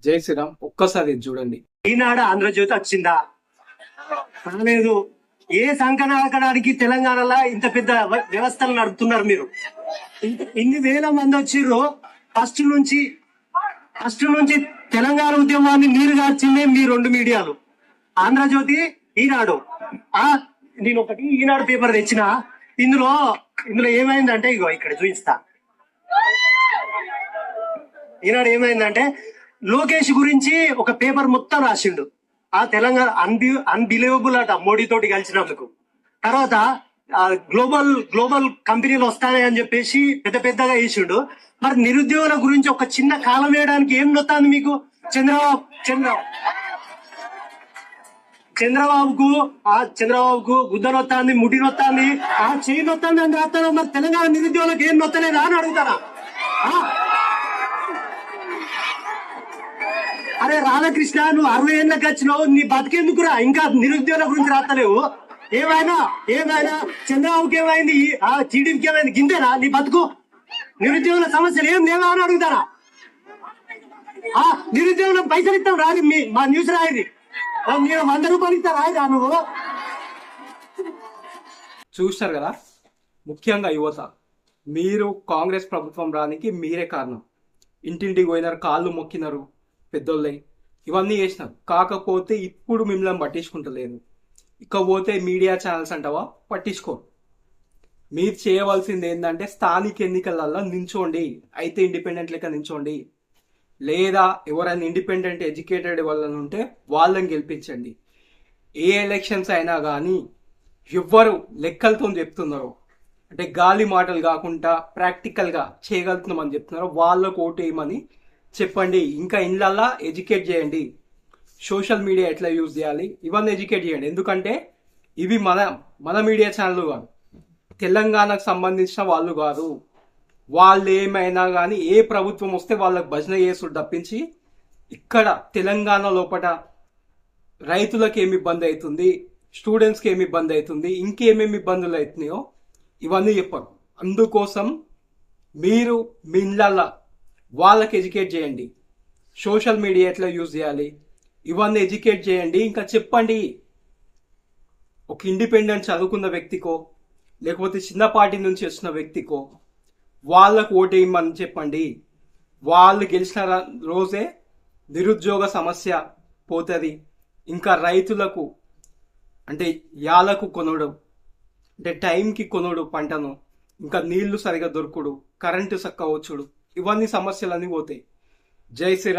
జై శ్రీరామ్. ఒక్కసారి ఇది చూడండి. ఈనాడు ఆంధ్రజ్యోతి వచ్చిందా? రాలేదు. ఏ సంకనాకడానికి తెలంగాణలో ఇంత పెద్ద వ్యవస్థలు నడుపుతున్నారు మీరు? ఇన్ని వేల మంది వచ్చిర్రు. ఫస్ట్ నుంచి తెలంగాణ ఉద్యమాన్ని నీరు గార్చిందే మీ రెండు మీడియాలు, ఆంధ్రజ్యోతి, ఈనాడు. నేను ఒకటి ఈనాడు పేపర్ తెచ్చిన. ఇందులో ఏమైందంటే, ఇగో ఇక్కడ చూపిస్తా. ఈనాడు ఏమైందంటే, లోకేష్ గురించి ఒక పేపర్ మొత్తం రాసిండు. ఆ తెలంగాణ అన్బిలీవబుల్ అట మోడీతోటి కలిసినందుకు. తర్వాత గ్లోబల్ కంపెనీలు వస్తాయని చెప్పేసి పెద్దగా వేసిండు. మరి నిరుద్యోగుల గురించి ఒక చిన్న కాలం వేయడానికి ఏం నొత్తాంది మీకు? చంద్రబాబుకు గుద్ద నొత్తాంది, ముడి నొత్తాంది, ఆ చేయి నొత్తాంది అని రాస్తాను. మరి తెలంగాణ నిరుద్యోగులకు ఏం నొత్తలేదా అని అడుగుతారా? అరే రాధాకృష్ణ, నువ్వు 60 ఏళ్ళకి వచ్చినావు, నీ బతికెందుకురా ఇంకా నిరుద్యోగుల గురించి రాస్తలేవు? ఏమైనా చంద్రబాబుకి ఏమైంది, టీడీపీకి ఏమైంది, గింతేనా నీ బతుకు? నిరుద్యోగుల సమస్యలు ఏం లేవా అని అడుగుతారా? నిరుద్యోగులకు పైసలు ఇస్తాం రాదు, మా న్యూస్ రాయది. మీరు 100 రూపాయలు ఇస్తా రాయదా నువ్వు? చూస్తారు కదా, ముఖ్యంగా యువత, మీరు కాంగ్రెస్ ప్రభుత్వం రానికి మీరే కారణం. ఇంటింటికి పోయినారు, కాళ్ళు మొక్కినారు, పెద్దోళ్ళై ఇవన్నీ చేసినారు. కాకపోతే ఇప్పుడు మిమ్మల్ని పట్టించుకుంటలేదు. ఇకపోతే మీడియా ఛానల్స్ అంటావా, పట్టించుకోరు. మీరు చేయవలసింది ఏంటంటే స్థానిక ఎన్నికలలో నించోండి, అయితే ఇండిపెండెంట్ లెక్క నించోండి, లేదా ఎవరైనా ఇండిపెండెంట్ ఎడ్యుకేటెడ్ వాళ్ళని ఉంటే వాళ్ళని గెలిపించండి. ఏ ఎలక్షన్స్ అయినా కానీ ఎవ్వరు లెక్కలతో చెప్తున్నారో, అంటే గాలి మాటలు కాకుండా ప్రాక్టికల్గా చేయగలుగుతున్నామని చెప్తున్నారో వాళ్ళకు ఓటు వేయమని చెప్పండి. ఇంకా ఇళ్ళల్లా ఎడ్యుకేట్ చేయండి. సోషల్ మీడియా ఎట్లా యూజ్ చేయాలి ఇవన్నీ ఎడ్యుకేట్ చేయండి. ఎందుకంటే ఇవి మన మీడియా ఛానల్ కాదు, తెలంగాణకు సంబంధించిన వాళ్ళు కాదు. వాళ్ళు ఏమైనా కానీ ఏ ప్రభుత్వం వస్తే వాళ్ళకి భజన చేసుడు తప్పించి ఇక్కడ తెలంగాణ లోపల రైతులకు ఏమి ఇబ్బంది అవుతుంది, స్టూడెంట్స్కి ఏమి ఇబ్బంది అవుతుంది, ఇంకేమేమి ఇబ్బందులు అవుతున్నాయో ఇవన్నీ చెప్పరు. అందుకోసం మీరు మీ ఇళ్ళల్లో వాళ్ళకి ఎడ్యుకేట్ చేయండి. సోషల్ మీడియా ఎట్లా యూజ్ చేయాలి ఇవన్నీ ఎడ్యుకేట్ చేయండి. ఇంకా చెప్పండి, ఒక ఇండిపెండెంట్ చదువుకున్న వ్యక్తికో లేకపోతే చిన్న పార్టీ నుంచి వచ్చిన వ్యక్తికో వాళ్ళకు ఓటేయమని చెప్పండి. వాళ్ళు గెలిచిన రోజే నిరుద్యోగ సమస్య పోతుంది. ఇంకా రైతులకు అంటే యాలకు కొనుడు, అంటే టైంకి కొనుడు పంటను, ఇంకా నీళ్లు సరిగా దొరుకుడు, కరెంటు చక్క వచ్చుడు, ఇవన్నీ సమస్యలన్నీ పోతాయి. జై శ్రీరామ్.